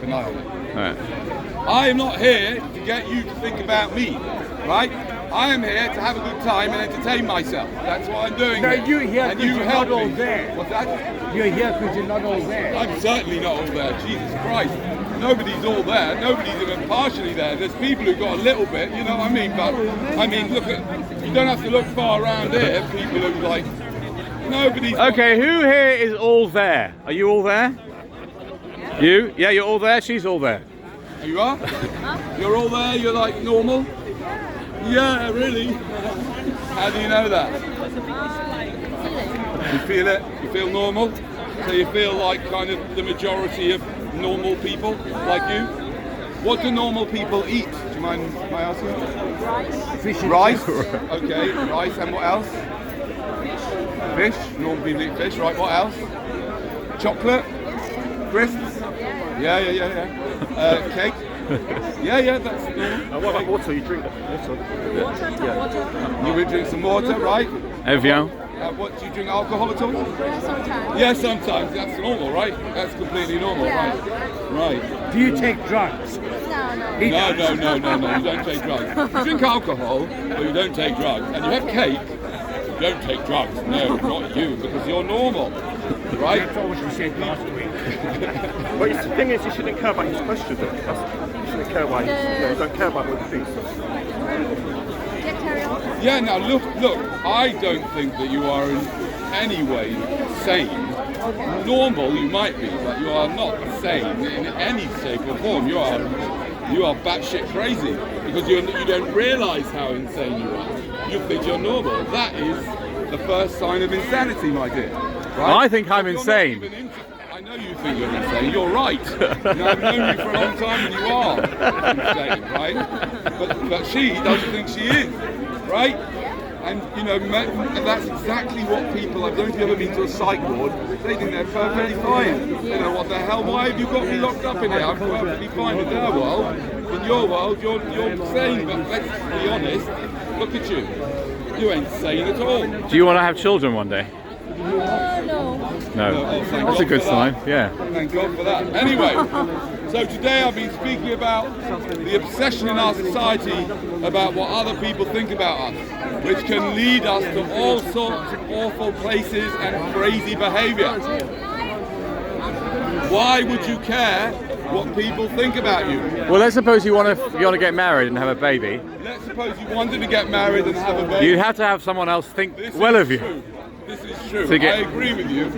an eye on it. Right. I am not here to get you to think about me, right? I am here to have a good time and entertain myself. That's what I'm doing. No, here. you're here and because you you're help not all me. there. What's that? You're here because you're not all there. I'm certainly not all there. Jesus Christ. Nobody's all there. Nobody's even partially there. There's people who've got a little bit, you know what I mean? But, I mean, look at, you don't have to look far around here. People who like, nobody's... Okay, who here is all there? Are you all there? You? Yeah, you're all there? She's all there. You are? You're all there? You're like normal? Yeah, really? How do you know that? You feel it? You feel normal? So you feel like kind of the majority of normal people like you? What do normal people eat? Do you mind my asking? Rice. Okay, rice. And what else? Fish. Normal people eat fish, right? What else? Chocolate? Crisps? Yeah. Cake? Yeah, that's normal. What about water? You drink water? Water. You would drink some water, right? Evian? What, do you drink alcohol at all? Sometimes. Yeah, sometimes. That's normal, right? That's completely normal, Yeah. right? Do you take drugs? No. He No, does. no, you don't take drugs. You drink alcohol, but you don't take drugs. And you have cake, you don't take drugs. No, not you, because you're normal, right? That's all what you said last week. Well, the thing is, you shouldn't care about his question. You shouldn't care about his, you don't care about what he thinks. Yeah, carry on. Yeah, now look, I don't think that you are in any way sane. Normal you might be, but you are not sane in any shape or form. You are batshit crazy because you don't realise how insane you are. You think you're normal. That is the first sign of insanity, my dear. Right? I think I'm You're not insane. even I know you think you're insane. You're right. I've known you for a long time, and you are insane, right? But she doesn't think she is, right? And you know, and that's exactly what people. I don't know if you've ever been to a psych ward. They think they're perfectly fine. You know what the hell? Why have you got me locked up in here? I'm perfectly fine in their world. In your world, you're insane. But let's be honest. Look at you. You ain't sane at all. Do you want to have children one day? No. No. Oh, thank That's a God good for sign, that. yeah. Thank God for that. Anyway, so today I've been speaking about the obsession in our society about what other people think about us, which can lead us to all sorts of awful places and crazy behaviour. Why would you care what people think about you? Well, let's suppose you want to get married and have a baby. Let's suppose you wanted to get married and have a baby. You'd have to have someone else think This well is of you. true. This is true. To get- I agree with you.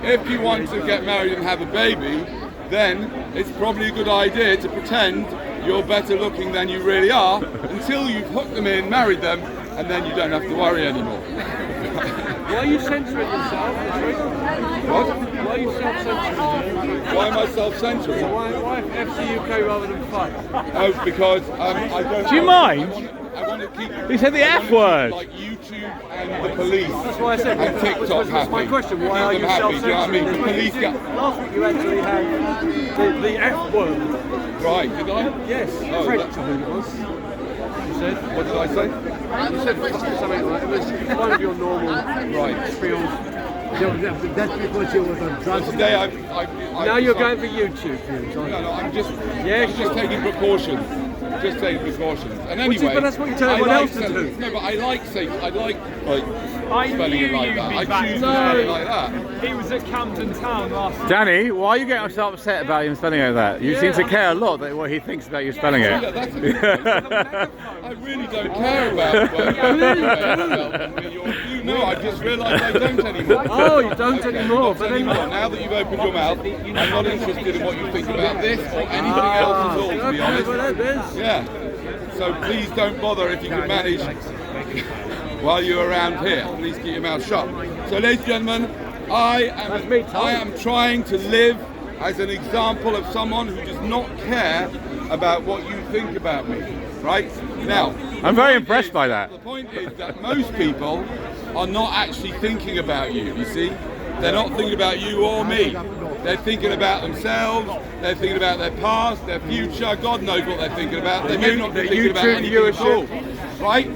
If you want to get married and have a baby, then it's probably a good idea to pretend you're better looking than you really are until you've hooked them in, married them, and then you don't have to worry anymore. Why are you censoring yourself? What? Why are you self-censoring? Why am I self-censoring? Why FC UK rather than fight? Oh, because I don't. Do you mind? I want to keep. He said the I F wanna word. keep, like YouTube and the police. That's why I said. And TikTok was happy. my question. Why Keep are them you happy, do you know what I self-censoring? mean? The police get. Last week you actually had the F word. Right, did I? Yes, Oh, French, that- I think it was. You said. What did I say? You said something like it was one of your normal Right. spiels. That's because you was on So drugs. today I've Now you're going for YouTube views, aren't No, you? I'm just. Yeah, I'm just taking precautions. Just taking precautions. And anyway, but that's what you tell I everyone like else to do. No, but I like saying. I like I spelling knew it like you'd that. be I back choose to today. spell it like that. He was at Camden Town last night. Danny, why are you getting so upset about him spelling it like that? You seem to care a lot that what he thinks about you spelling Yeah, it. that's a good point. I really don't care about what you No, I just realised I don't anymore. Oh, you don't anymore, Not but then anymore. Now that you've opened your mouth, I'm not interested in what you think about this or anything else at all, to be okay, honest. well, that is. Yeah. So please don't bother if you can manage while you're around here. Please keep your mouth shut. So, ladies and gentlemen, I am trying to live as an example of someone who does not care about what you think about me. Right? Now, I'm very impressed by that. the point is that most people are not actually thinking about you, you see? They're not thinking about you or me. They're thinking about themselves, they're thinking about their past, their future, God knows what they're thinking about. They may not be thinking about anything at all, right?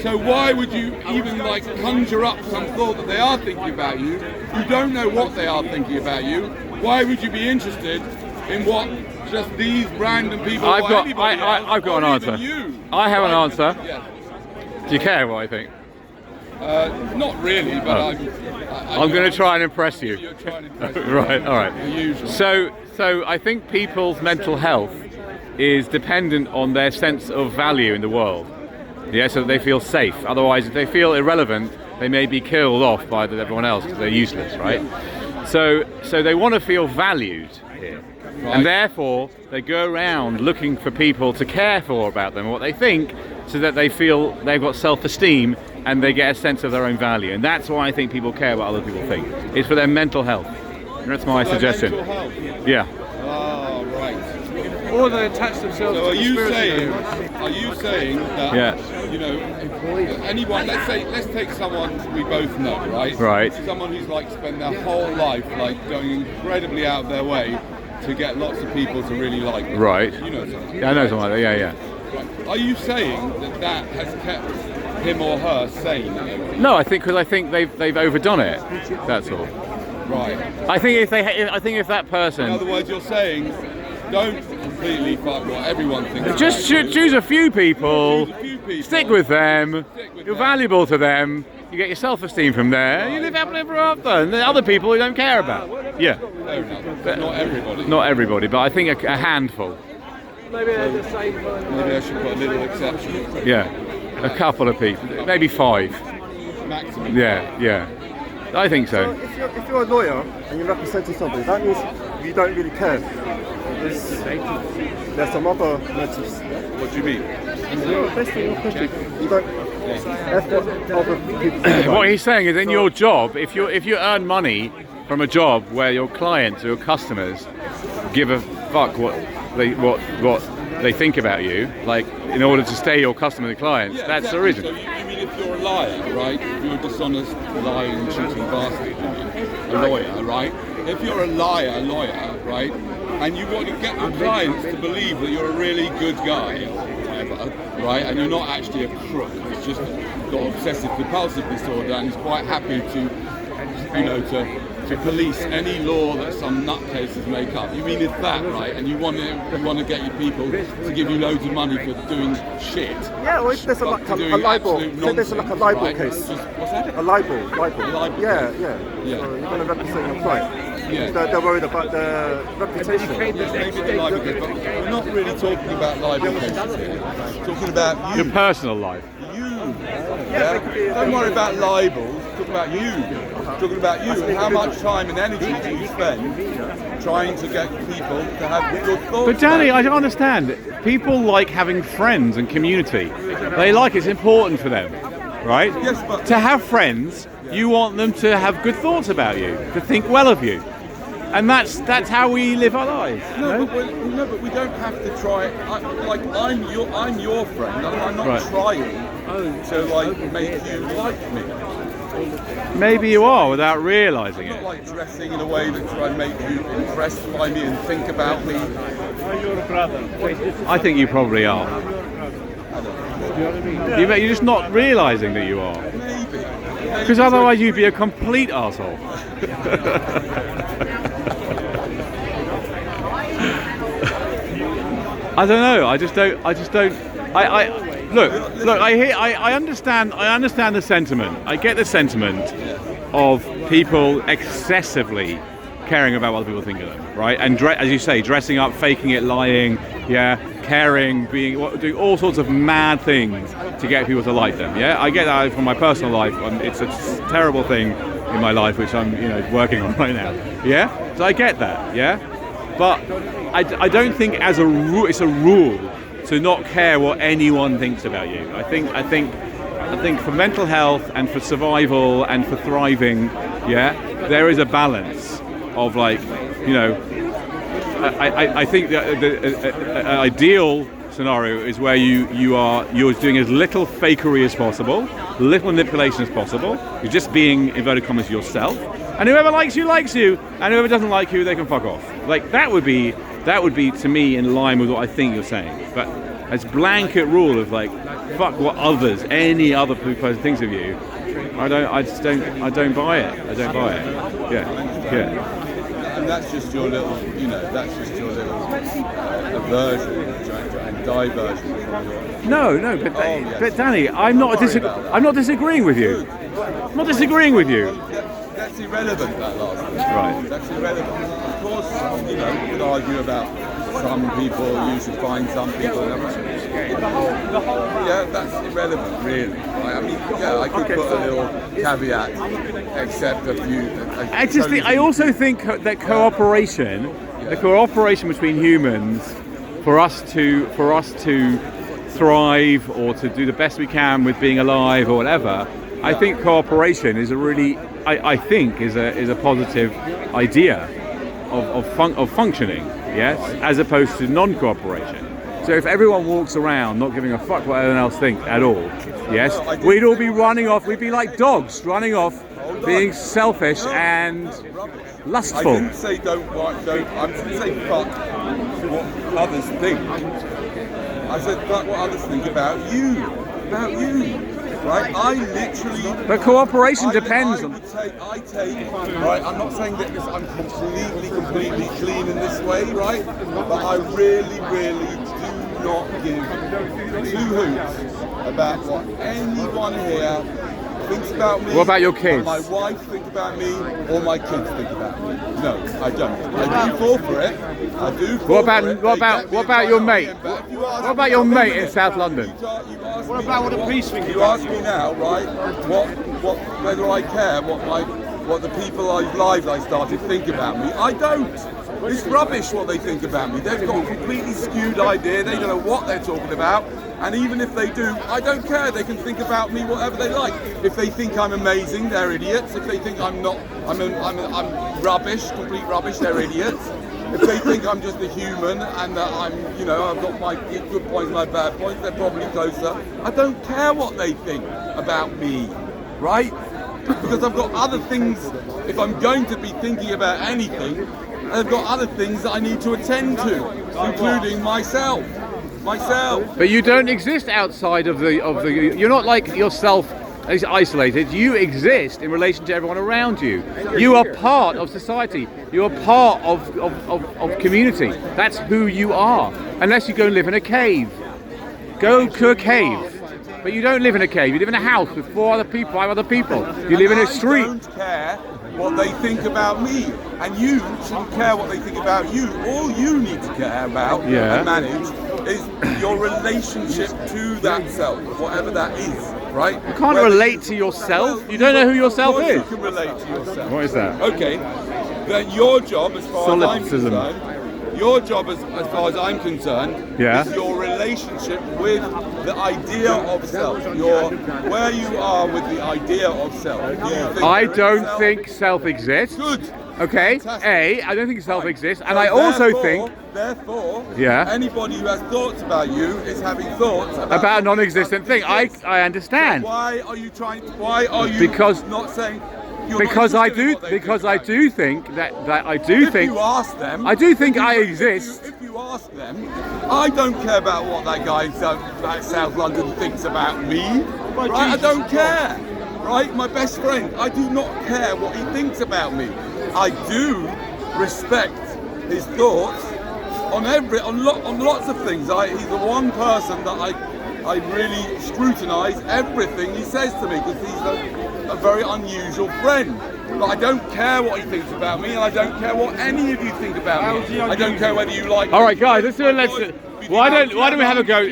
So why would you even like conjure up some thought that they are thinking about you? You don't know what they are thinking about you. Why would you be interested in what just these random people I've or got- anybody else, I've got or an even answer. You, I have an right? answer. Yeah. Do you care what I think? Not really, but Oh. I'm going to try and impress you. You're trying to impress me. Right, all right. The usual. So I think people's mental health is dependent on their sense of value in the world. Yeah, so that they feel safe. Otherwise, if they feel irrelevant, they may be killed off by everyone else because they're useless, right? So they want to feel valued here. Right. And therefore, they go around looking for people to care for about them, what they think, so that they feel they've got self-esteem and they get a sense of their own value. And that's why I think people care what other people think. It's for their mental health. And that's my suggestion. Mental health. Yeah. Oh, right. Or they attach themselves So to conspiracy are you saying that, Yeah. you know, anyone, let's take someone we both know, right? Right. Someone who's like spent their whole life like going incredibly out of their way to get lots of people to really like them. Right. You know someone. Yeah, I know something like that. Yeah, yeah. Right. Are you saying that has kept him or her sane? No, I think they've overdone it. That's all. Right. I think if that In person other words, you're saying don't completely fuck what everyone thinks. just choose a few people, Choose a few people. stick with them. Stick with You're them. valuable to them. You get your self-esteem from there. You live happily ever after. And the other people you don't care about. Yeah, Fair enough. But not everybody. not everybody, but I think a handful. Maybe they're the same. Maybe I should put a little exception. Yeah, a couple of people, maybe 5. Maximum. Yeah. I think so. If you're a lawyer and you're representing somebody, that means you don't really care. There's some other motives. What do you mean? Basically, your country, you don't. That's what other people think about What you. he's saying is, in your job, if you earn money from a job where your clients or your customers give a fuck what they think about you, like in order to stay your customer and clients, Yeah, that's the exactly. reason. So you mean if you're a liar, right? If you're a dishonest, lying, cheating bastard, a lawyer, right? If you're a lawyer, right? And you want to get your clients to believe that you're a really good guy, or whatever, right? And you're not actually a crook. It's just got obsessive compulsive disorder and is quite happy to, you know, to police any law that some nutcases make up. You mean it's that, right? And you want to get your people to give you loads of money for doing shit. Yeah, or if there's a, like For a doing libel, absolute say there's like a libel nonsense, right? case. What's that? A libel. libel Yeah. case. So you're going to represent your client. Yeah. They're worried about their reputation. Maybe the libel case, but we're not really talking about libel cases here. We're talking about you. Your personal life. You. Yeah. Don't worry about libels. Talk about you. Talking about you and how much time and energy do you spend trying to get people to have good thoughts. But Danny, about I don't understand. People like having friends and community. They like it's important for them, right? Yes, but- to have friends, you want them to have good thoughts about you, to think well of you, and that's how we live our lives. No, but we don't have to try. I'm your friend. I'm not Right. trying to like make you like me. Maybe you are without realising I'm it. not like dressing in a way that try and make you impressed by me and think about me. I think you probably are. You're just not realising that you are. Maybe. Because otherwise you'd be a complete arsehole. I don't know. I just don't. Look. I understand the sentiment. I get the sentiment of people excessively caring about what other people think of them, right? And as you say, dressing up, faking it, lying, yeah, caring, doing all sorts of mad things to get people to like them. Yeah, I get that from my personal life. It's a terrible thing in my life, which I'm working on right now. Yeah, so I get that. Yeah, but I don't think as a rule it's a rule to not care what anyone thinks about you. I think for mental health and for survival and for thriving, yeah, there is a balance of I think the ideal scenario is where you're doing as little fakery as possible, little manipulation as possible. You're just being, inverted commas, yourself, and whoever likes you, and whoever doesn't like you, they can fuck off. Like that would be to me in line with what I think you're saying. But as blanket rule of fuck what any other person thinks of you, I don't buy it. I don't buy it. Yeah. And that's just your little, aversion and diversion from your... No, but, Oh, yes. but Danny, I'm not Sorry about that. I'm not disagreeing with you. I'm not disagreeing with you. That's irrelevant, that last one. Right. That's irrelevant. Of course, you know, you could argue about some people, you should find some people. Yeah, that's irrelevant, really. Right? I mean, yeah, I could put a little caveat, except a few... I also think that cooperation, the cooperation between humans, for us to thrive or to do the best we can with being alive or whatever, I think cooperation is a really, I think is a positive idea of functioning, yes, as opposed to non-cooperation. So if everyone walks around not giving a fuck what anyone else thinks at all, yes, we'd all be running off. We'd be like dogs running off, being selfish and lustful. I didn't say don't. I didn't say fuck what others think. I said fuck what others think about you. Right? I literally... But cooperation depends on... I take, right, I'm not saying that I'm completely clean in this way, right? But I really do not give two hoots about what anyone here thinks about me. What about your kids? Or my wife think about me, or my kids think about me. No, I don't. I do fall for it. I do fall for it. What about your mate? What about your mate in South London? What about what the police think You ask me now, right? Whether I care what the people whose lives I started think about me? I don't. It's rubbish what they think about me. They've got a completely skewed idea. They don't know what they're talking about. And even if they do, I don't care. They can think about me whatever they like. If they think I'm amazing, they're idiots. If they think I'm not, I'm rubbish, complete rubbish, they're idiots. If they think I'm just a human and that I'm, you know, I've got my good points and my bad points, they're probably closer. I don't care what they think about me, right? Because I've got other things, if I'm going to be thinking about anything, I've got other things that I need to attend to, including myself. But you don't exist outside of the. You're not like yourself isolated. You exist in relation to everyone around you. You are part of society. You are part of community. That's who you are. Unless you go and live in a cave. Go to a cave. But you don't live in a cave. You live in a house with 5 other people. You live in a street. I don't care what they think about me, and you shouldn't care what they think about you. All you need to care about and manage is your relationship to that self, whatever that is, right? You can't relate to yourself. You don't know who yourself is. You can relate to yourself. What is that? Okay, then your job, as far as I'm Solipsism. concerned, your job, as far as I'm concerned, is your relationship with the idea of self. Where you are with the idea of self. I don't think self exists. Good. Okay. Fantastic. I don't think self exists, and I also think. Therefore, Yeah. anybody who has thoughts about you is having thoughts About a non-existent thing. I understand. Why are you trying to? Why are you Because- not saying? You're Because not I interested in do. what they Because think I about do you. think that I do If think. you ask them, I do think if you- I if you- exist. If you ask them, I don't care about what that guy in South London thinks about me. Right? I don't care. Right? My best friend, I do not care what he thinks about me. I do respect his thoughts on lots of things. He's the one person that I really scrutinise everything he says to me, because he's a very unusual friend. But I don't care what he thinks about me, and I don't care what any of you think about me. I don't care whether you like. All right, guys. Let's do it. Why don't we have a go?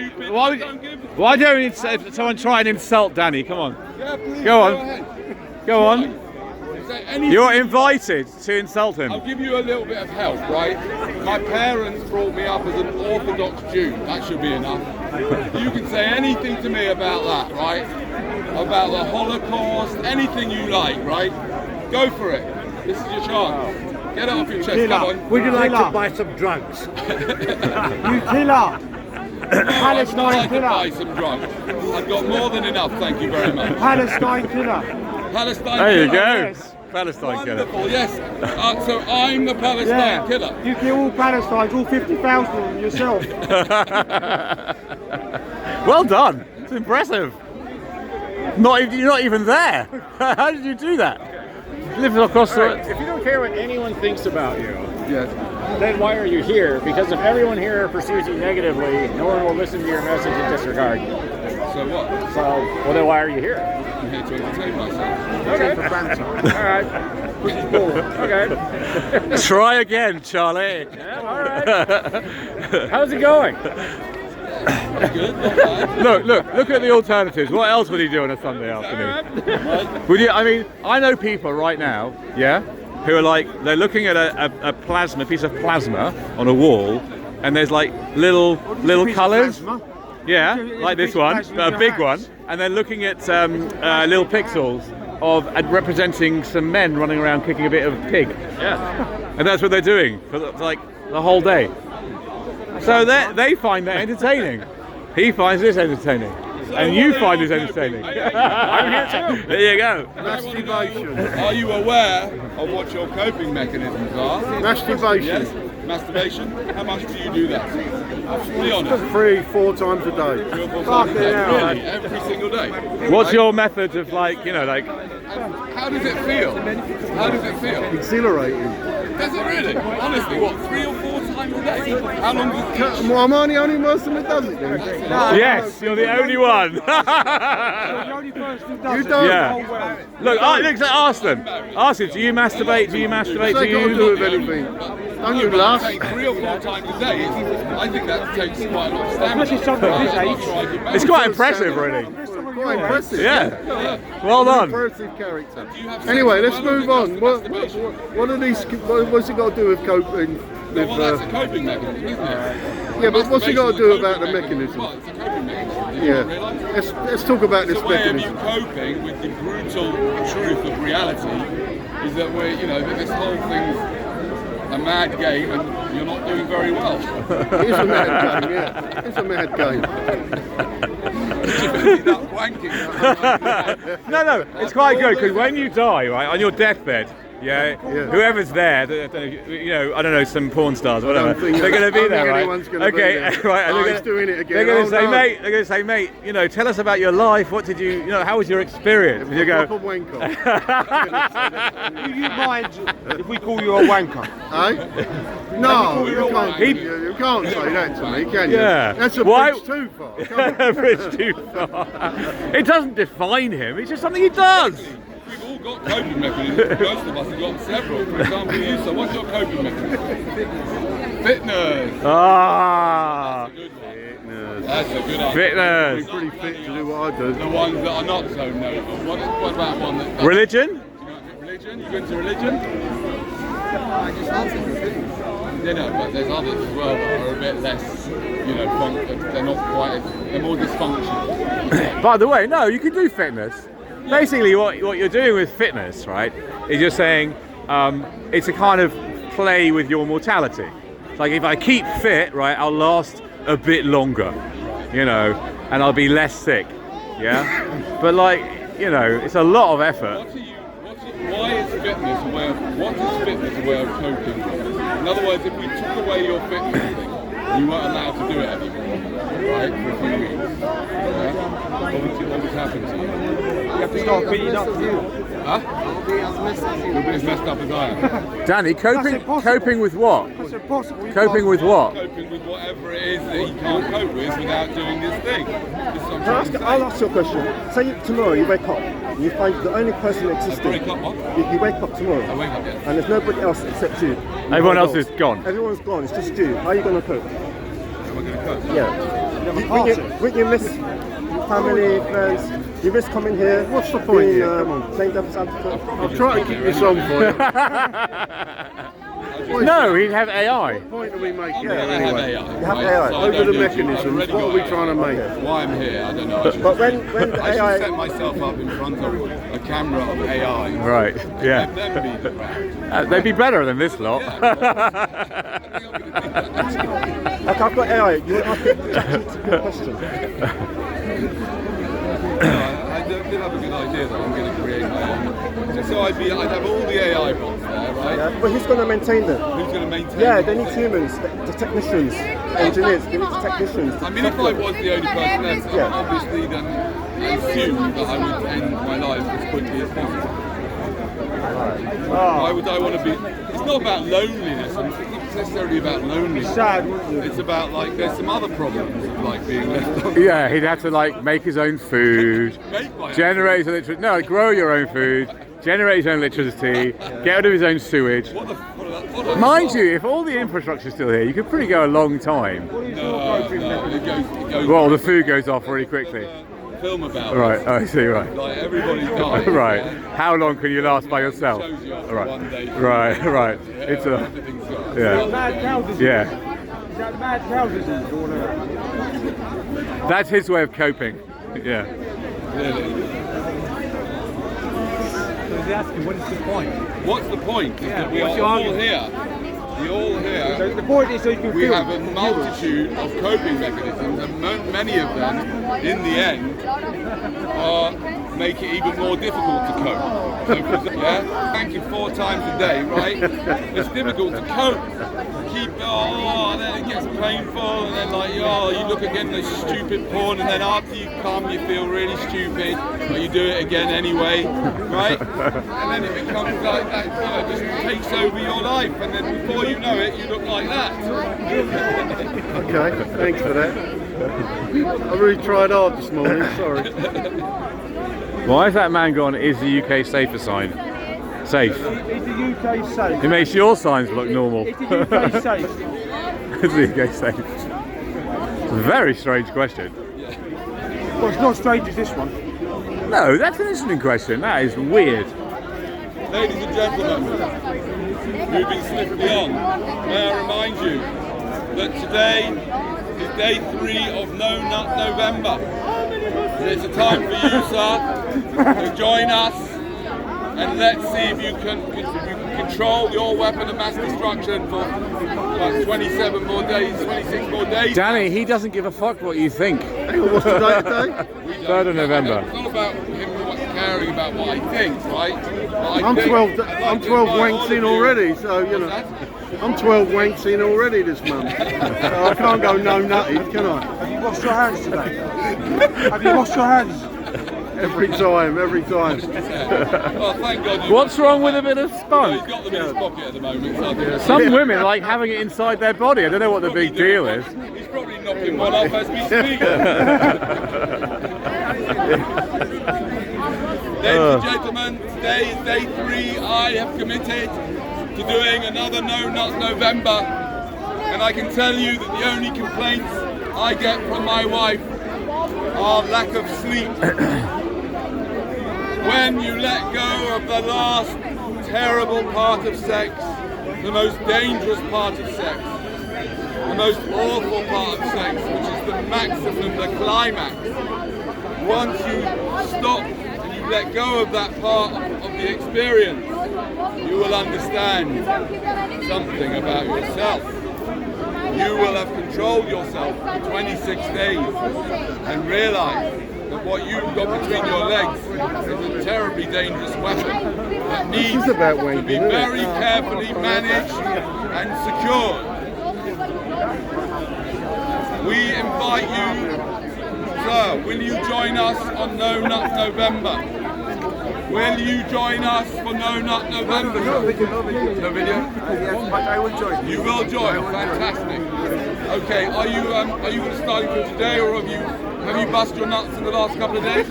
Why don't someone try and insult Danny? Come on. Yeah, please, Go on. ahead. Go on. Is there anything- You're invited to insult him. I'll give you a little bit of help, right? My parents brought me up as an Orthodox Jew. That should be enough. You can say anything to me about that, right? About the Holocaust, anything you like, right? Go for it. This is your chance. Get it off your chest, come on. Would you like to buy some drugs? You killer! I'd like to buy some drugs. I've got more than enough, thank you very much. Palestine killer! Palestine There you killer. go. Yes. Palestine killer. Wonderful, yes. So I'm the Palestine killer. You kill all Palestine, all 50,000 of them yourself. Well done. It's impressive. You're not even there. How did you do that? Live across the. If you don't care what anyone thinks about you, Yes. Then why are you here? Because if everyone here perceives you negatively, no one will listen to your message and disregard you. So what? So, well then why are you here? I'm here to entertain myself. Okay. All right. Okay. Try again, Charlie. Yeah, all right. How's it going? Good, not bad. Look at the alternatives. What else would he do on a Sunday afternoon? Would you? I mean, I know people right now, yeah, who are like they're looking at a piece of plasma on a wall, and there's like little colours. Yeah, like this one, but a big one, and they're looking at little pixels of representing some men running around kicking a bit of pig. Yeah. And that's what they're doing for like the whole day. So they find that entertaining. He finds this entertaining. And you find this entertaining. I'm here too. There you go. Masturbation. Are you aware of what your coping mechanisms are? Masturbation. Yes. Masturbation. How much do you do that? Be honest. 3-4 times a day. Really? Every single day? What's your methods of like, like How does it feel? How does it feel? Exhilarating. Does it really? Honestly, what, 3 or 4 times a day? How long does it take? Well, I'm the only person that does it then. yes, you're the only one. You're the only person who does You it. don't. Yeah. Look, ask them. Ask them, do you masturbate? Do you masturbate? What's that got to do with anything? Don't you laugh? Take 3 or 4 times a day. I think that takes quite a lot of stamina. Especially something at his age. It's quite impressive, really. Quite impressive. Yeah. Well done. Impressive character. Do you have sex Anyway, as let's well, or move just on. masturbation? What are these? What's it got to do with coping? With, Well, that's a coping mechanism, isn't it? yeah, but what's it got to do Masturbation's a about the coping mechanism? Well, it's a coping mechanism. Did you Yeah. not realise? Let's talk about this It's a way of you mechanism. coping with the brutal truth of reality is that that this whole thing's a mad game and you're not doing very well. It is a mad game. Yeah, it's a mad game. No, it's quite good because when you die, right, on your deathbed, whoever's there, I don't know, some porn stars, whatever, they're going to be there, right? Gonna be there. Right. Oh, he's doing it again. They're going to say, no. mate. They're going to say, mate. Tell us about your life. What did you, how was your experience? And you go, Proper wanker. Do you mind if we call you a wanker? Eh? No, you can't say that to me, can you? Yeah. That's a Why- bridge too far. Come on. bridge too far. It doesn't define him. It's just something he does. We've all got coping mechanisms. Most of us have got several. For example, you. So, what's your coping mechanism? Fitness. Ah, Good one. That's a good answer. fitness. Pretty fit to do what I do. The ones that are not so notable. What about one that does? Religion? You got religion? You into religion? Yeah, no, but there's others as well that are a bit less, they're not quite, they're more dysfunctional. By the way, no, you can do fitness. Basically, what you're doing with fitness, right, is you're saying it's a kind of play with your mortality. It's like if I keep fit, right, I'll last a bit longer, and I'll be less sick, yeah? But it's a lot of effort. Why is fitness a way of, what is fitness a way of coping? In other words, if we took away your fitness thing, you weren't allowed to do it anymore, right, for a few weeks, what would happen to you? You have to start beating up you. Huh? You'll be as messed up as I am. Danny, coping with what? That's impossible. You Coping with what? Coping with whatever it is that he can't cope with without doing this thing. This is what I'm trying to say. I'll ask you a question. Say tomorrow you wake up and you find the only person existing. Wake up, what? You wake up tomorrow I wake up, yeah. and there's nobody else except you. Everyone else is gone. Everyone's gone. It's just you. How are you going to cope? Am I going to cope? Yeah. Wouldn't you miss family, friends? You miss coming here. What's the point here? Come on. Playing devil's advocate. I'll try to keep this on for you. No, he'd have AI. What point are we making Yeah, here I have anyway? AI. You have right? AI. So I Over don't the do it. I've mechanisms, already what are got we trying to make? Why I'm here, I don't know. I should, But when the I should AI set myself up in front of a camera of AI. Right, yeah. Let them be the brand. They'd be better than this lot. Like I've got AI, you want to ask ChatGPT a question. I did have a good idea that I'm going to create my own. So I'd have all the AI bots there, right? Yeah, but who's going to maintain them? Who's going to maintain Yeah, them? they need humans, the technicians, engineers, they need technicians. I mean, if I was the only person left, Yeah. I would obviously then assume that I would end my life as quickly as possible. Why would I want to be? It's not about loneliness. It's not necessarily about loneliness. Sad. It's about like there's some other problems of like being left on. Yeah, he'd have to like make his own food, Make my own generate his own electricity. No, grow your own food, generate his own electricity, get rid of his own sewage. Mind you, if all the infrastructure's still here, you could pretty go a long time. No, it goes. Well, the food goes off really quickly. Film about Right, it. I see, right. Like everybody dies. Right. Yeah. How long can you last by yourself? Shows you after Right. one day. Right, right. It's a Everything's gone. yeah. Mad cow disease. Yeah. Is that mad cow disease or whatever? That's his way of coping. Yeah. Really. So he's asking, what is the point? What's the point? Is that we what's are your all argument? here. We're all here. So the point is so you can We feel have a multitude of coping mechanisms, and many of them, in the end, make it even more difficult to cope. So, yeah, thanking 4 times a day, right? It's difficult to cope. Keep, and then it gets painful, and then like, you look again at the stupid porn, and then after you come, you feel really stupid, but you do it again anyway, right? And then it becomes like that, just takes over your life, and then before you know it, you look like that. Okay, thanks for that. I really tried hard this morning, sorry. Why has that man gone, is the UK safer sign? Safe. Is the UK safe? It makes your signs look normal. Is the UK safe? Is the UK safe? It's a very strange question. Well, it's not as strange as this one. No, that's an interesting question. That is weird. Ladies and gentlemen, moving swiftly on, may I remind you that today is day 3 of No Nut November. It's a time for you, sir, to join us, and let's see if you can control your weapon of mass destruction for 27 more days, 26 more days. Danny, he doesn't give a fuck what you think. Hang on, what's the date today? 3rd of November. It's not about him caring about what I think, right? I'm 12 wanks in already, so you know. I'm 12 wanks in already this month. So I can't go no nutty, can I? Have you washed your hands today? Have you washed your hands? Every time. Well, thank God. What's wrong with a bit of He's spunk? got them in his pocket at the moment. So I think that's- Some women like having it inside their body. I don't know what the big deal is. He's probably knocking one off as we speak. Ladies and gentlemen, today is day 3. I have committed to doing another No Nut November, and I can tell you that the only complaints I get from my wife are lack of sleep. When you let go of the last terrible part of sex, the most dangerous part of sex, the most awful part of sex, which is the maximum, the climax, once you stop and you let go of that part of the experience, you will understand something about yourself. You will have controlled yourself for 26 days and realize that what you've got between your legs is a terribly dangerous weapon that needs is about to wanking, be isn't it? very carefully managed and secured. We invite you, sir, will you join us on No Nut November? Will you join us for No Nut November? No video? Yes, I will join. You will join. Fantastic. Okay, are you going to start from today, or have you bust your nuts in the last couple of days?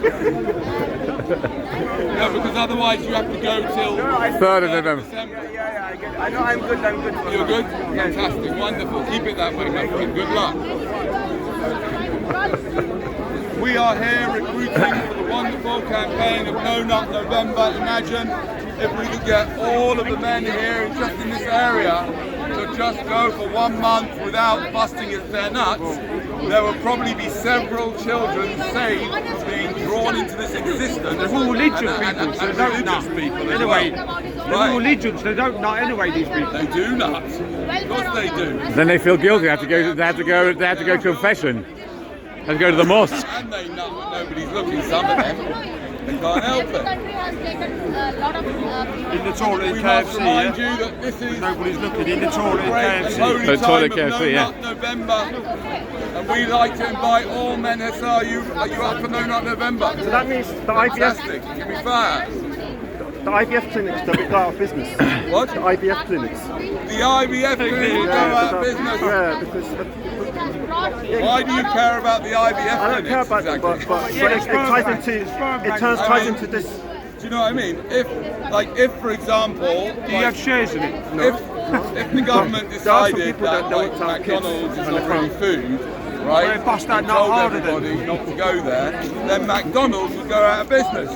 No, because otherwise you have to go till 3rd of November. December. Yeah, I get it. I know I'm good. You're good? Fantastic, wonderful. Keep it that way, my friend. Good luck. We are here recruiting for the wonderful campaign of No Nut November. Imagine if we could get all of the men here just in this area to just go for 1 month without busting their nuts. There will probably be several children saved being drawn into this existence. They're all religious and people, so they don't religious nut. people as Anyway, well. they're all religions, they don't nut anyway, these people. They do nut. Of course they do. Then they feel guilty. They have to go to confession. They have to go to the mosque. And they nut when nobody's looking, some of them. They can't help it. In the toilet We at must KFC, remind yeah? you that this is Nobody's looking in the toilet great at and KFC. holy The toilet time of KFC, No yeah. Nut November. And we like to invite all men here. Are you up for No Nut November? So that means the IVF. Fantastic. Give me fire. The IVF clinics don't go out of business. What? The IVF clinics. The IVF clinic will go out of business. Yeah, because Why do you care about the IVF clinics? I don't care about them, but it ties into this. Do you know what I mean? If for example, Do you have shares in it? if the government There are some decided people that that don't like, have kids McDonald's is and they not really can't. food, right? Well, bust that and nut told harder then. everybody not to go there, then McDonald's would go out of business.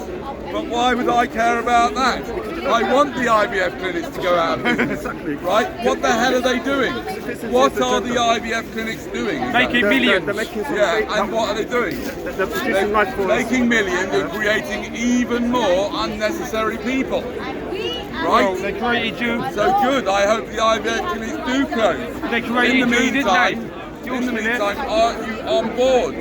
But why would I care about that? I want the IVF clinics to go out of business, Exactly. right? What the hell are they doing? What are the IVF clinics doing? Making millions. They're making some Yeah, and what are they doing? They're producing life for us. Making millions and creating even more unnecessary people. Well, they Right? created you. So good. I hope the IVF clinics do close. They created In the you, didn't meantime, they? in the You're still meantime, are you on board?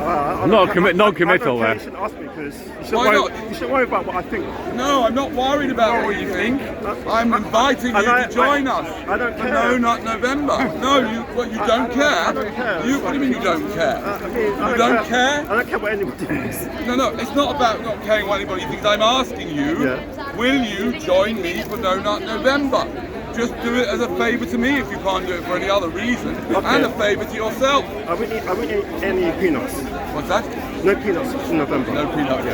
Non-committal I there. don't care, you shouldn't ask me because Why not? you should worry about what I think. No, I'm not worried about what you think. I'm inviting you And to join us. I don't for care. No Nut November. No, you don't care. I don't care. What do you mean you don't care? I mean, You don't care? I don't care what anybody thinks. No, it's not about not caring what anybody thinks. I'm asking you, Yeah. will you join me for No Nut November? Just do it as a favour to me if you can't do it for any other reason, and a favour to yourself. I wouldn't eat any peanuts. What's that? No peanuts in November. No peanuts.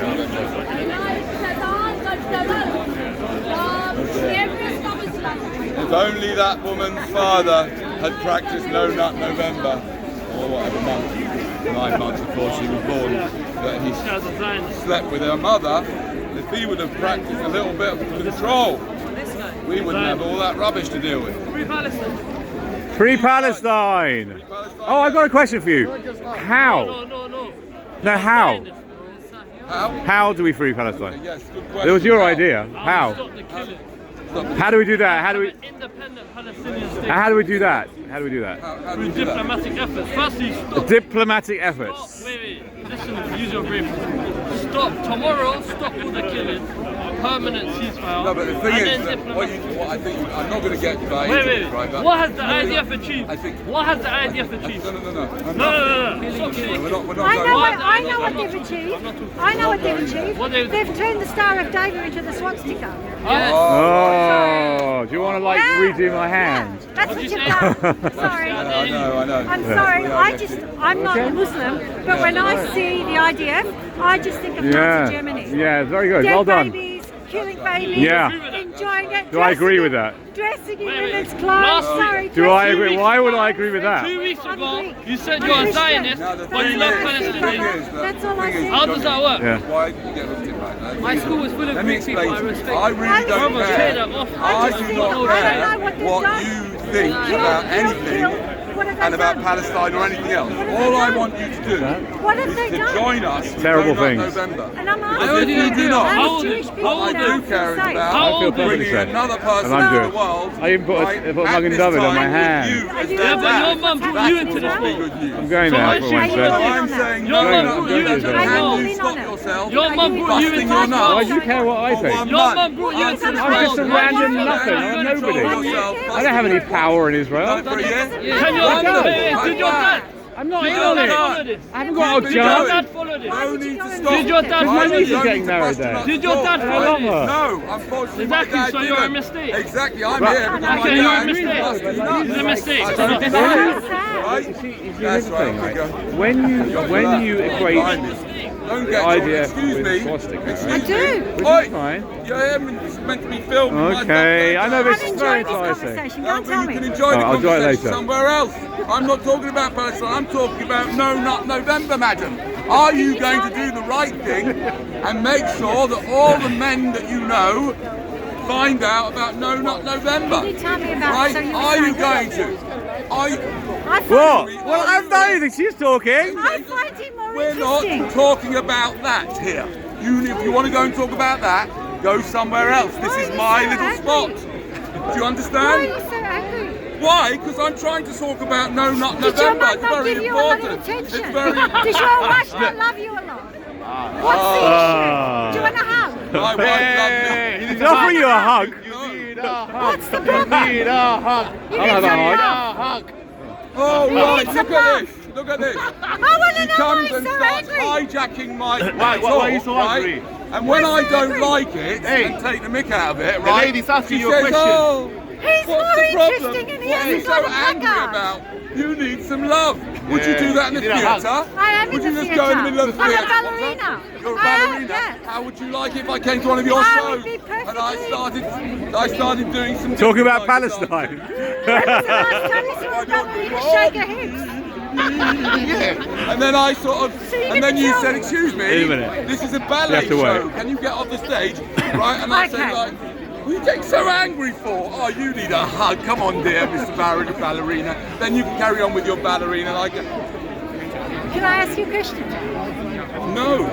If only that woman's father had practiced No Nut November, or whatever month, 9 months before she was born, that he slept with her mother. If he would have practiced a little bit of control, we wouldn't have all that rubbish to deal with. Free Palestine! Oh, I've got a question for you. How? No, how? How? How do we free Palestine? Yes, good question. It was your idea. How? How do we do that? How do we? Independent Palestinian state How do we do that? How do we do that? How do we through do that? diplomatic efforts. Firstly, stop. Diplomatic efforts. Wait. Listen, use your brain. Stop tomorrow. Stop all the killing. Permanent ceasefire. No, but the thing and is, then that what I think, I'm not going to get by Wait. right? But What has the IDF achieved? I think. What has the IDF achieved? No. No. Stop saying. We're not I going. know what they've achieved. I know what they've achieved. What they've- They've turned the Star of David into the swastika. Yes. Oh, do you want to like Yeah. redo my hand? That's what What'd you've you done. Sorry. I know. I'm sorry. I'm not a Muslim, but when I see the IDF, I just think of Nazi Germany. Yeah, very good. Dead Well done. babies, killing babies, Yeah. enjoying it. Do I agree dressing with in- that? Dressing in Wait. women's clothes. Last week- Sorry. Do I dressing agree? in- Why would I agree with that? 2 weeks ago, I'm Greek. you said I'm you're a Christian. Zionist, Now, the but you thing love is, Palestinians. That's all I see. How does that work? Yeah. Why did you get looked in like that? My school is full of Let me Greek people. explain I to you. respect. I really don't Brother, care. take that off. I just do think- not I don't care know what they've what done. you think about anything What have they and about done? Palestine or anything else. What have All they I done? want you to do What have is they to done? join us for Terrible No Nut things. November. And I'm How old asking are you? do not. How As old Jewish is people What I now, do for care is sake. about How old feel perfectly bringing safe. another person And I'm into Jewish. the world. I even put right, Magen at this David on my time hand. with you as you their aware dad. your mum brought That's you into what this would be world? good news. I'm going So there why for should you Wednesday. So do I'm that? saying, Your no, mum no, brought you no, into no, this can world. you stop yourself Your mum brought you busting into your this nuts? Why world. do you care what I For think? one Your month? mum brought you into this I'm I'm just a world. random Why nothing. do you I'm control nobody. yourself? I don't have any power in Israel. Done it for a year? Can your did your dad? I'm not Did in your on dad it. follow this? I haven't got Did a your job. dad follow this? No need to stop. Did your dad Right? follow You this? don't Getting need to married bust your there. nuts Did your at all. dad follow this? No, unfortunately Exactly, my dad so you're a didn't. mistake. Exactly, I'm Right. here because Okay, my you're a dad mistake. busted nuts. He's a mistake. I don't That's know. sad. Right? Here's That's the right. thing, I right? think When you equate Don't the get IDF excuse with me. swastika, right? Excuse I do. me. Which Oi, is fine. yeah, it's meant to be filmed. Okay, I know this I've is very enjoyed this enticing. conversation. No, Don't but tell you me. can enjoy the I'll enjoy it conversation later. somewhere else. I'm not talking about Palestine. I'm talking about No Nut November, madam. Are you going to do the right thing and make sure that all the men that you know find out about No Nut November? Can you tell me about it Right? so you Are you say- going to? Are you, I find, What? Well, I've done anything. She's talking. I find it more we're interesting. not talking about that here. If you want to go and talk about that, go somewhere else. This Why is are you my so little angry? spot. Do you Why are understand? you so angry? Why? Because I'm trying to talk about No Nut Did your November. mum It's not very give you a lot of important. attention? It's very Does your wife not love you a lot? What's the issue? Do you want a hug? My wife loves me. He's offering you a hug. What's the problem? Need a hug. You I'll need have some a hug. love. Oh, You right, need look some at love. this. Look at this. I want to She know why comes he's and so starts angry. hijacking my Why are you so talk, angry? right? And when I don't like it and take the mick out of it, The right? lady's asking she you a says, question. "Oh, He's what's more the problem? interesting and he What are you hasn't so got a angry placard." about? You need some love. Would you Yeah, do that in the you need a hug. theatre? I am Would in you the just go in the theatre. middle of the I'm a theatre? ballerina. You're a I am, ballerina. yes. How would you like it if I came to one of your I shows? would be And I perfectly- started doing some Talking about like Palestine. When was the last time you saw a ballerina shake her hips? Yeah. And then I sort of, So you're and then gonna you tell said, me? "Excuse Wait a me, minute. this is a You ballet have to show. wait. Can you get off the stage?" Right? And I said, Okay. like, "What are you getting so angry for? Oh, you need a hug. Come on, dear, Mr. Ballerina. Then you can carry on with your ballerina." Like, Can I ask you a question? no.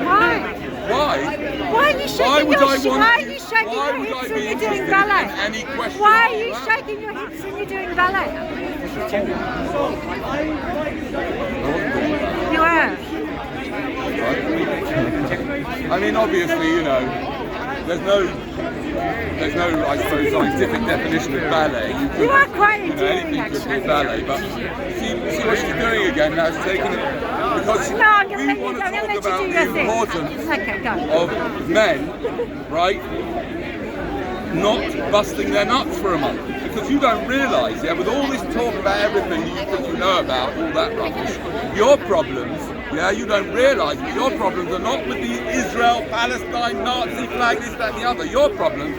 Why? Why? Why are you shaking Why would your I want? Why are you shaking Why your would hips I when be you're interested doing in ballet? any question? Why are you like that? shaking your hips when you're doing ballet? You are. I mean, obviously, you know, there's no, I suppose, scientific definition of ballet. You are quite You know, endearing, anything could be actually. ballet, but see what she's doing again now. She's taking it because No, I'm going to we let you want go. to I'm going talk to let about you do the your thing. importance Okay, go. of men, right, not busting their nuts for a month. Because you don't realise, yeah, with all this talk about everything you think you know about, all that rubbish, your problems, yeah, you don't realise that your problems are not with the Israel, Palestine, Nazi flag, this, that and the other. Your problems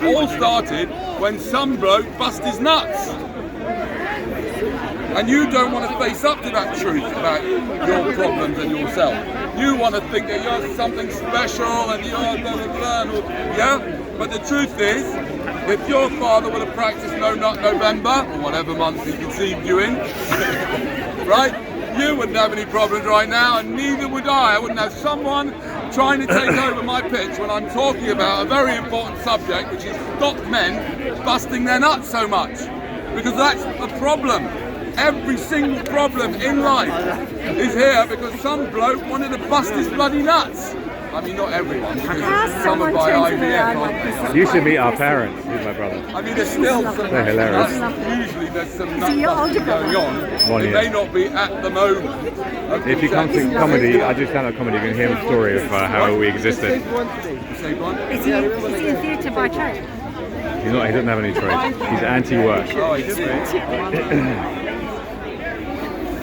all started when some bloke bust his nuts. And you don't want to face up to that truth about your problems and yourself. You want to think that you're something special and you're blah, blah, blah, and all, yeah? But the truth is, if your father would have practiced No Nut November, or whatever month he conceived you in, right? You wouldn't have any problems right now, and neither would I. I wouldn't have someone trying to take over my pitch when I'm talking about a very important subject, which is stop men busting their nuts so much. Because that's a problem. Every single problem in life is here because some bloke wanted to bust his bloody nuts. I mean, not everyone, because some are by IVF, aren't they? You should meet our parents. He's my brother. I mean, there's still some They're hilarious. nuts. Usually there's some nut your older busting going on. One It year. may not be at the moment. If you come to comedy, I do stand-up comedy, you can hear the story of how we existed. Say one. Is he in theatre by trade? He's not. He doesn't have any trade. He's anti-work. Oh, I see.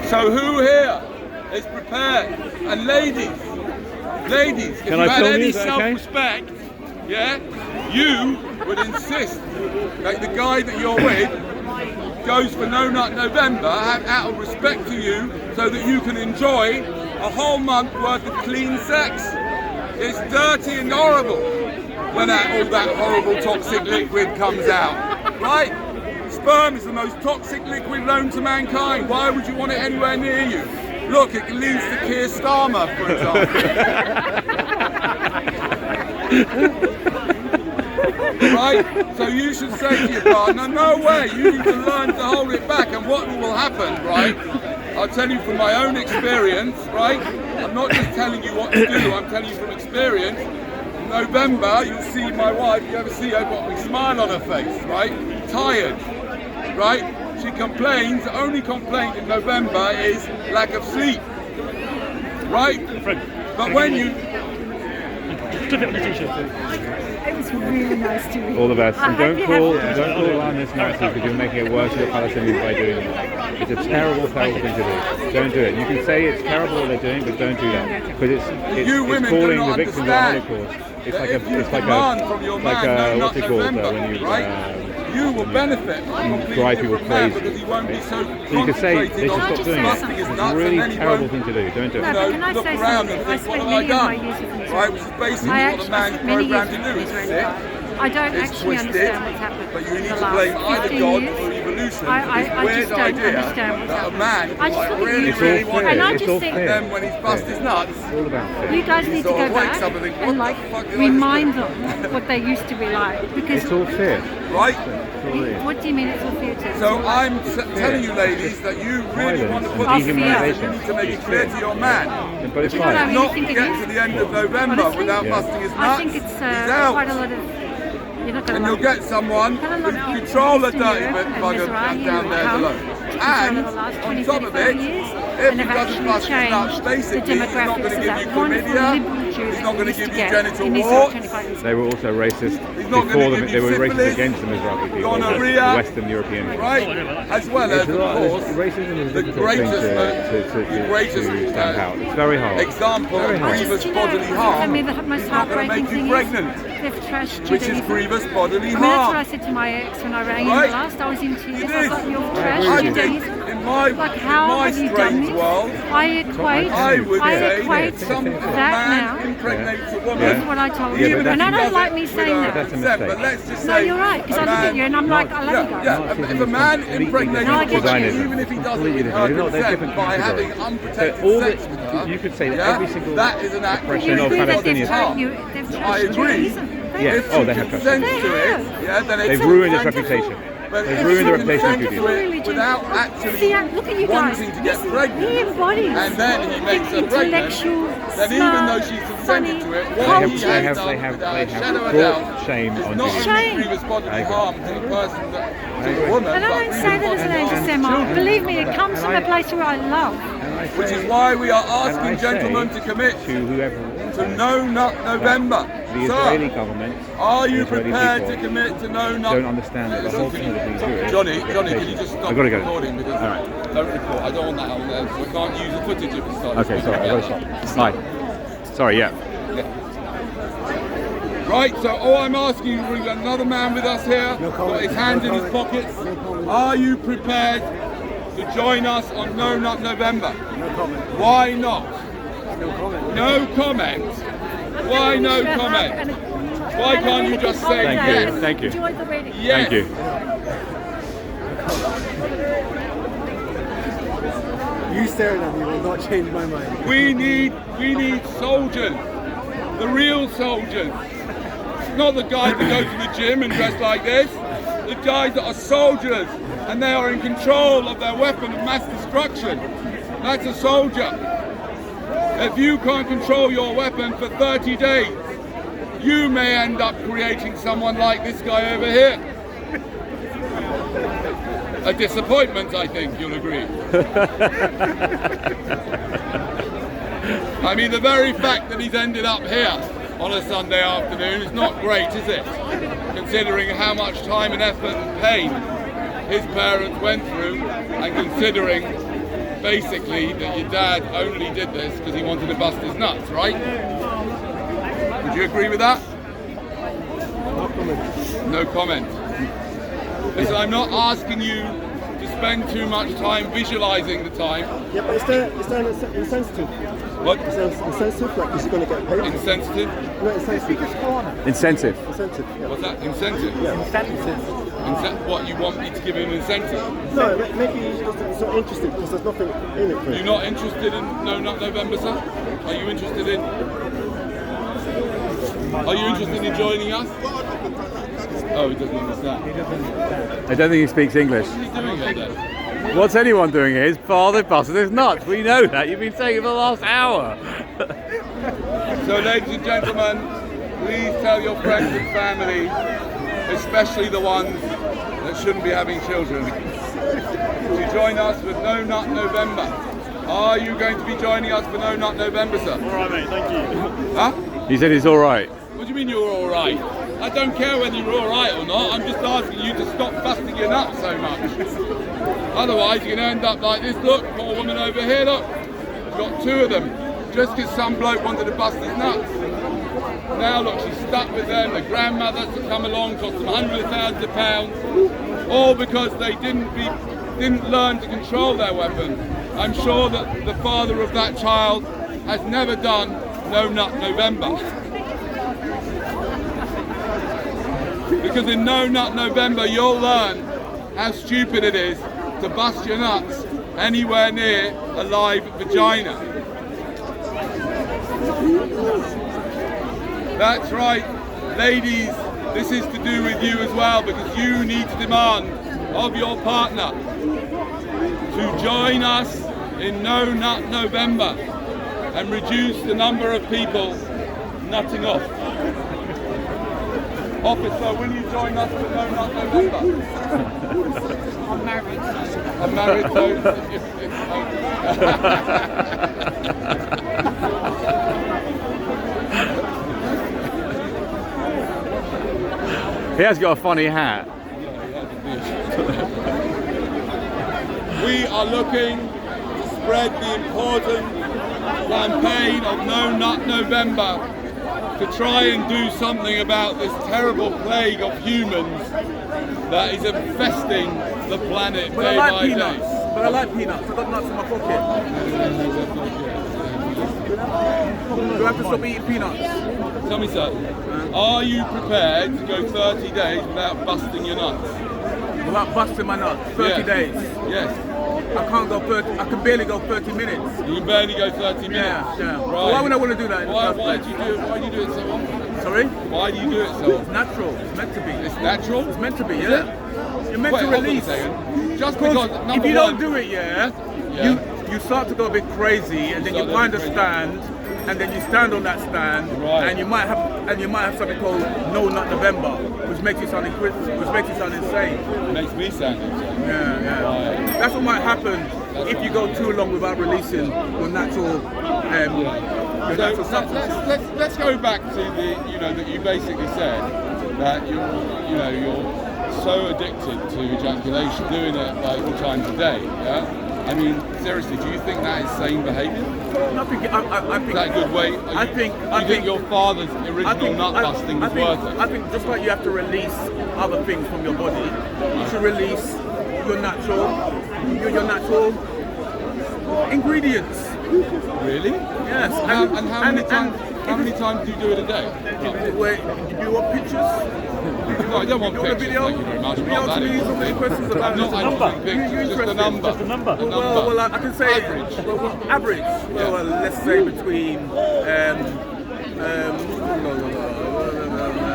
So who here is prepared? And ladies, if Can you I had film you? any Is that okay? self-respect, yeah, you would insist that the guy that you're with goes for No Nut November out of respect to you so that you can enjoy a whole month worth of clean sex. It's dirty and horrible when all that horrible toxic liquid comes out, right? Sperm is the most toxic liquid known to mankind. Why would you want it anywhere near you? Look, it leads to Keir Starmer, for example. Right? So you should say to your partner, no way, you need to learn to hold it back. And what will happen, right? I'll tell you from my own experience, right? I'm not just telling you what to do, I'm telling you from experience. In November, you'll see my wife, you ever see her got a smile on her face, right? Tired, right? She complains, the only complaint in November is lack of sleep, right? But when you... It was really nice to meet you. All the best. And I hope don't you call have- Zionist Nazis because you're making it worse for the Palestinians by doing it. It's a terrible, terrible thing to do. Don't do it. You can say it's terrible what they're doing, but don't do that because it's You women do calling not the victims of the understand Holocaust. It's that like if you it's like demand from your like man No what's Nut it called November, when you right? You will benefit from a completely drive people different man crazy. because he won't be so So you can say they concentrated should on stop doing it. busting his It's a nuts really and then he terrible won't, thing to do. Don't do you it. No, know, but can I look say around something? and I think, what spent have I many of my done? years with Israel. Right, which is basically I what a actually man's spent many years programmed to with do. It's Israel. sick, I don't it's actually twisted, understand what's happened. but you in need the to last blame either 15 God years. or evolution I for this just weird don't idea understand what's that a happening. man I just like look at really, you, It's really all wants fair. and I It's just all think fair. then when he's bust his nuts, It's all about fair. you guys need to sort go of wakes back up and think, what and the like fuck did I just remind do? them what they used to be like. Because It's all fair. right? what do you mean it's all future? So I'm telling you ladies that you really want to put Of this fear. message, you need to make it clear to your man. But it's You know what I fine. mean? Not think it get is? to the end of November Honestly? without Yeah. busting his nuts. I think it's He's out. quite a lot of. You're not going And to you'll get someone who control the dirty bit bugger down there below. Do Israel And in the last 20, on top of 35 it, years, if and he they've doesn't actually bust his nuts, changed the basically, he's not demographics going to of give that you wonderful chlamydia, liberal Jews he's not going to that we give used you get genital in Israel warts, 25 years ago. They were also racist He's not before gonna them. give They you were racist syphilis, against the Mizrahi people, gonorrhea, the Western European people. right? As well as, It's a of lot- course, racism is a the difficult thing greatest, to stamp out. It's very hard. example Very of hard. grievous You know, bodily for harm. me, the most He's not going to heartbreaking make you thing pregnant, is they've trashed which is Judaism. grievous bodily I mean, that's what I harm. said to my ex when I rang him Right. the last. I was in tears. I was did. like, you've I trashed I think Judaism. in my Like, how have you done strange this? world, I equate, I would say equate some that man now impregnates a with woman. what I told Yeah, you. but And I that's- don't like me with saying her that. That's a consent, mistake. but let's just No, say you're right, because a I look at man- you and I'm like, I love you guys. Yeah, if a man impregnates No, I a get woman, you. even if he doesn't Completely with different. her They're not- they're consent, different by having categories. unprotected All sex that- with her, you could say that yeah, every single that is an act of oppression of They've Palestinians. harm. they've I trashed agree. Judaism. Yes. If Oh, she they have consents trashed to it. it, yeah, then it's They've ruined its wonderful- reputation. But They've if ruined the she reputation of consents to Judaism. it without actually See, look at you guys. wanting to get Listen, pregnant, he embodies and then he makes her pregnant, intellectual, then even smart, though she's consented funny, to it, They what have, he they has have, done they have, without they a have shadow of a brought doubt shame is on not Judaism. only Shame. grievous bodily I agree. harm to the person, to the woman, And I don't say that as an anti-Semite. Believe me, it comes from a place where I love. And I which say- is why we are and I asking say gentlemen to commit to whoever to No Nut November. the Israeli Sir, government, are the you Israeli prepared people to commit to No Nut? don't understand that the whole thing of being Jewish. Johnny, can you just stop I've got to go. recording because All right. don't record. I don't want that on there. So I can't use the footage if it starts. Okay, sorry, I've got to stop. Hi. Sorry, yeah. Right, so all I'm asking you, we've got another man with us here, got his hands in his pockets. Are you prepared to join us on No Nut November? No comment. Why not? No comment. No comment. Why no comment? Why can't you just say Thank yes? you. Thank you. Enjoy the wedding. Yes. Thank you. You staring at me will not change my mind. We need soldiers, the real soldiers, not the guys that go to the gym and dress like this. The guys that are soldiers and they are in control of their weapon of mass destruction. That's a soldier. If you can't control your weapon for 30 days, you may end up creating someone like this guy over here. A disappointment, I think you'll agree. I mean, the very fact that he's ended up here on a Sunday afternoon is not great, is it? Considering how much time and effort and pain his parents went through, and considering basically that your dad only did this because he wanted to bust his nuts, right? Would you agree with that? No comment. Listen, I'm not asking you to spend too much time visualizing the time. Yeah, but is there insensitive? What? Is there insensitive, like he's going to get paid? Insensitive? No, insensitive. Incentive. Incentive, yeah. What's that? Incentive? Yeah. What, you want me to give him an incentive? No, maybe he's not interested because there's nothing in it for You're him. not interested in No Nut November, sir? Are you interested in? Are you interested in joining us? Oh, he doesn't understand. I don't think he speaks English. What's he doing here then? What's anyone doing here? His father busted his nuts. We know that. You've been saying it for the last hour. So, ladies and gentlemen, please tell your friends and family, especially the ones that shouldn't be having children, to join us with No Nut November. Are you going to be joining us for No Nut November, sir? All right, mate. Thank you. Huh? He said he's all right. What do you mean you're all right? I don't care whether you're all right or not. I'm just asking you to stop busting your nuts so much. Otherwise, you're going to end up like this. Look, poor woman over here, look. Got two of them. Just because some bloke wanted to bust his nuts. Now, look, she's stuck with them. The grandmothers to come along, cost them hundreds of thousands of pounds. All because they didn't learn to control their weapon. I'm sure that the father of that child has never done No Nut November. Because in No Nut November, you'll learn how stupid it is to bust your nuts anywhere near a live vagina. That's right, ladies, this is to do with you as well, because you need to demand of your partner to join us in No Nut November and reduce the number of people nutting off. Officer, will you join us for No Nut November? I'm married. I'm married, so He has got a funny hat. we are looking to spread the important campaign of No Nut November to try and do something about this terrible plague of humans that is infesting the planet day by day. But I like peanuts. I've got nuts in my pocket. Do I have to stop eating peanuts? Tell me something. Are you prepared to go 30 days without busting your nuts? Without busting my nuts? 30 days? Yes. I can't go 30, I can barely go 30 minutes. You can barely go 30 minutes? Yeah. Right. Why would I want to do that in the first Why place? do you do it so often? Sorry? Why do you do it so It's often? natural. It's meant to be. It's natural? It's meant to be, Is yeah. it? You're meant Wait, to hold on a release. second. Just Because because, if number you one, don't do it, Yeah. you start to go a bit crazy, and then you Start find a going stand, and then you stand on that stand, Right. and you might have something called No Nut November, which makes you sound insane. it makes me sound insane. Yeah. Right. That's what might happen if you go too long without releasing your natural, your natural So substance. let's go back to the that you basically said that you're so addicted to ejaculation, doing it like all times a day. Yeah. I mean, seriously, do you think that is sane behaviour? I think Is that a good way? I think your father's original nut busting was worth it. I think just like you have to release other things from your body, you should release your natural ingredients. Really? Yes. How many times do you do it a day? Wait, do you want pictures? No, I don't want You want a pictures. video? Thank you very much. I'm Be not able that to use some of the questions interested. about I'm not it. interested in pictures. You're Just a interested. number. Just a number. A number. Well, I can say Average. Average. Well, let's say between.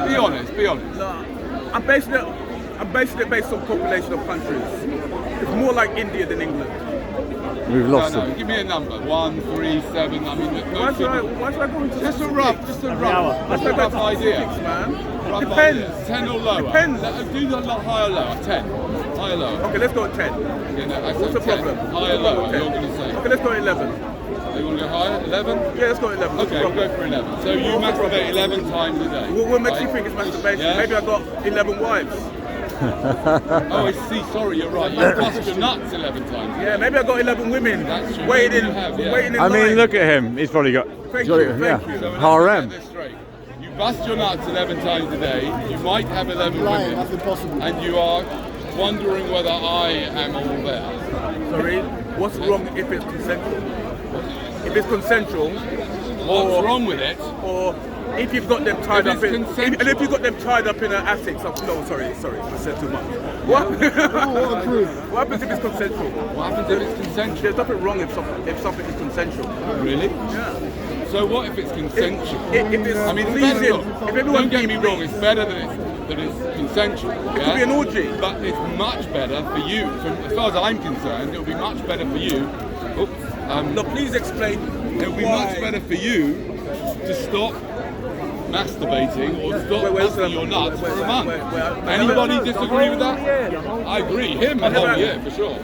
Be honest. Be honest. I'm basing it based on population of countries. It's more like India than England. We've lost No, him. give me a number. 1, 3, 7. I mean, Why should I go into just a rough idea. man? Rough Depends. idea. 10 or lower. Depends. Do the lot higher or lower. 10. Higher or lower. Okay, let's go at 10. I What's the said 10. problem? Higher or lower. You're going to say. Okay, let's go at 11. You want to go higher? 11? Yeah, let's go at 11. Okay, we'll go for 11. So you masturbate 11 times a day. What makes you right? think it's masturbation? Yeah? Maybe I got 11 wives. Oh, I see. Sorry, you're right. You bust your nuts 11 times. Yeah, maybe I got 11 women That's true. waiting, You have, yeah. waiting in I mean, line. look at him. He's probably got. Thank got you, it, thank yeah. you. So let's Harem. get this straight. You bust your nuts 11 times a day. You might have 11 women. That's impossible. And you are wondering whether I am all there. Sorry, what's wrong if it's consensual? If it's consensual, What's wrong with it? or if you've got them tied If up it's in, consensual. and if you've got them tied up in an attic, no, sorry, I said too much. What? What happens if it's consensual? What happens if it's consensual? There's nothing wrong if something is consensual. Really? Yeah. So what if it's consensual? If it's I mean, pleasing, look, if everyone's don't get me being wrong, pleased, it's better that it's consensual. it could be an orgy. But it's much better for you, as far as I'm concerned, it would be much better for you. No, please explain. It would be much better for you to stop masturbating or stop busting your nuts for a month. Anybody disagree with that? I agree. Him a whole year for sure.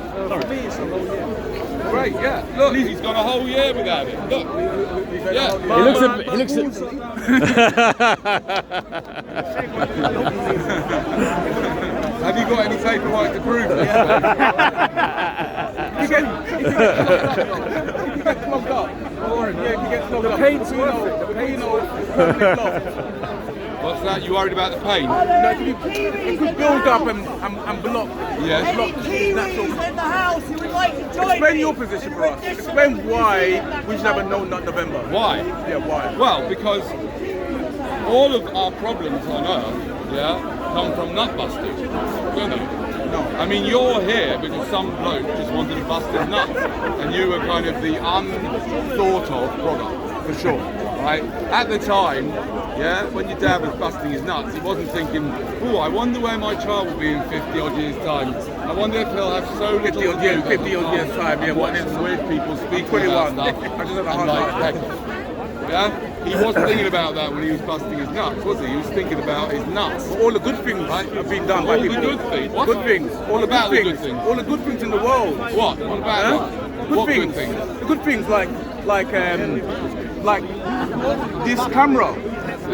Great, yeah. Look, he's gone a whole year without it. Look. Yeah. He looks at. Have you got any paperwork to prove this? If you get clogged up, the paint's worth it. The paint or permanently blocked. What's that? You worried about the pain? No, it could build up and block. Yes. Block natural. in the house who would like to join Explain me. your position for us. Explain why we should have a No Nut November. Why? Yeah, why? Well, because all of our problems on Earth, come from nut busting, don't they? No. I mean, you're here because some bloke just wanted to bust his nuts, and you were kind of the unthought of product, for sure, right? At the time, when your dad was busting his nuts, he wasn't thinking, oh, I wonder where my child will be in 50 odd years' time. I wonder if he'll have so little 50 odd years, 50 odd years' time, yeah, watch what is some weird people speak 21. about stuff. I just had a hard and time. heck, Yeah? He wasn't thinking about that when he was busting his nuts, was he? He was thinking about his nuts. All the good things have been done by All the people. good things. What? Good things. All the about good the things. good things? All the good things in the world. What? What about Huh? that? Good What things. good things? The good things like this camera,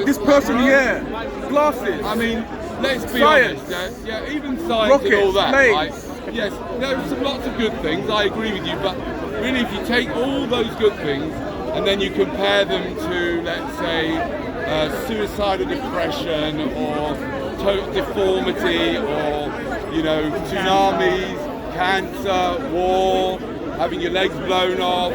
this person here, glasses. I mean, let's be Science. honest. Yeah, even science Rockets, and all that. Right? planes. Yes, there are some lots of good things. I agree with you, but really, if you take all those good things and then you compare them to, let's say, suicidal depression or deformity or tsunamis, cancer, war, having your legs blown off,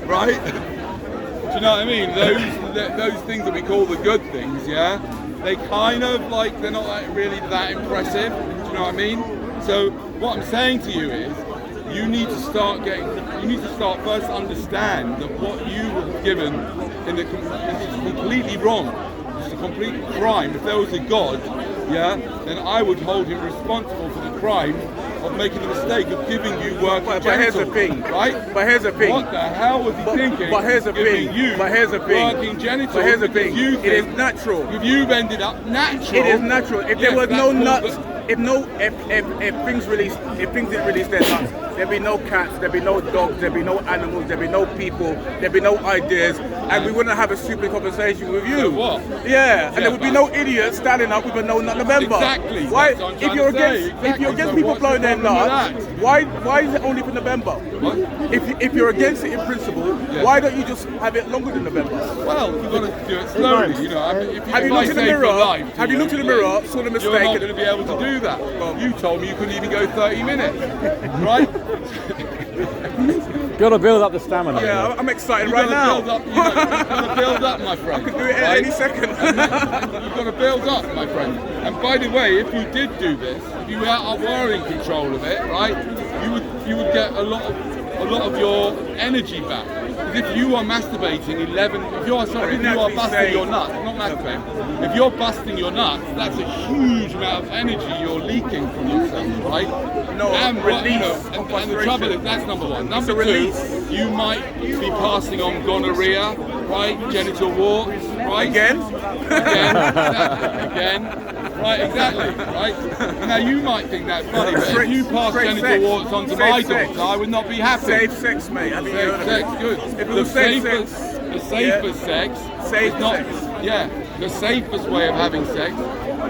right? Do you know what I mean? Those things that we call the good things, yeah, they kind of they're not really that impressive. Do you know what I mean? So what I'm saying to you is, you need to start first understand that what you were given is completely wrong. It's a complete crime. If there was a God, yeah, then I would hold him responsible for the crime of making the mistake of giving you working But here's the genitals, thing, right? But here's the thing. What the hell was he thinking? But here's the giving thing. you But here's the thing. working genitals? But here's the because thing. You It is think natural. If you've ended up natural, It is natural. If there yes, was no that's nuts, if things didn't release their nuts, there'd be no cats, there'd be no dogs, there'd be no animals, there'd be no people, there'd be no ideas, and we wouldn't have a stupid conversation with you. So what? Yeah, and there would be no idiots standing up with a no nut November. Exactly. Why? That's what I'm If trying you're to say. against Exactly. So people what's blowing the their problem nuts, with why is it only for November? What? If you're against it in principle, Yeah. why don't you just have it longer than November? Well, you've got to do it slowly, If Have you I looked in the say for mirror? life to Have you looked in the mirror, saw the mistake? You're not going to be able to do that. Well, you told me you couldn't even go 30 minutes, right? Got to build up the stamina. Yeah, I'm excited You've right got now. to build up, you've got to build up, my friend. I could do it at right? any second. You've got to build up, my friend. And by the way, if you did do this, if you were in control of it, right, you would get a lot of your energy back. Because if you are masturbating if you are busting your nuts, not masturbating, if you're busting your nuts, that's a huge amount of energy you're leaking from yourself, right? No, and release of and the trouble is, that's number one. Number two, release. you might be passing on gonorrhea, right? Genital warts, right? Again? Again. Right, exactly, right? Now you might think that's funny, but if you pass Straight genital sex. warts onto Safe my sex. daughter, I would not be happy. Safe sex, mate. Have you heard of Sex, it? good. If it The was safe safest, sex, the safest sex Safe is not, sex. yeah, the safest way of having sex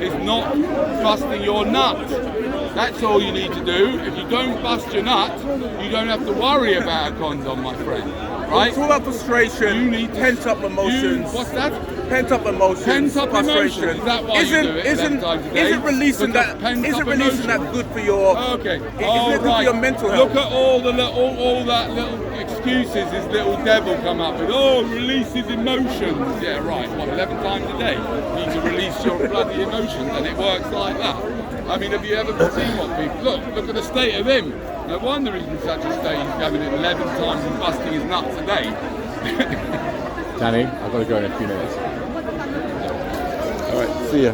is not busting your nut. That's all you need to do. If you don't bust your nut, you don't have to worry about a condom, my friend. Right? It's all about frustration. You need to- pent up emotions. What's that? Pent up emotions. Pent up frustration. emotions. Is that why you do it 11 times a day? Isn't releasing Because that? pent Isn't up releasing emotion. that good for your? Okay. Isn't it good for your mental Look health? at all that little excuses his little devil come up with. Oh, release his emotions. Yeah, right. What, 11 times a day? You need to release your bloody emotions, and it works like that. I mean, have you ever seen what people look at the state of him? No wonder he's in such a state. He's having it 11 times and busting his nuts a day. Danny, I've got to go in a few minutes. All right, see ya.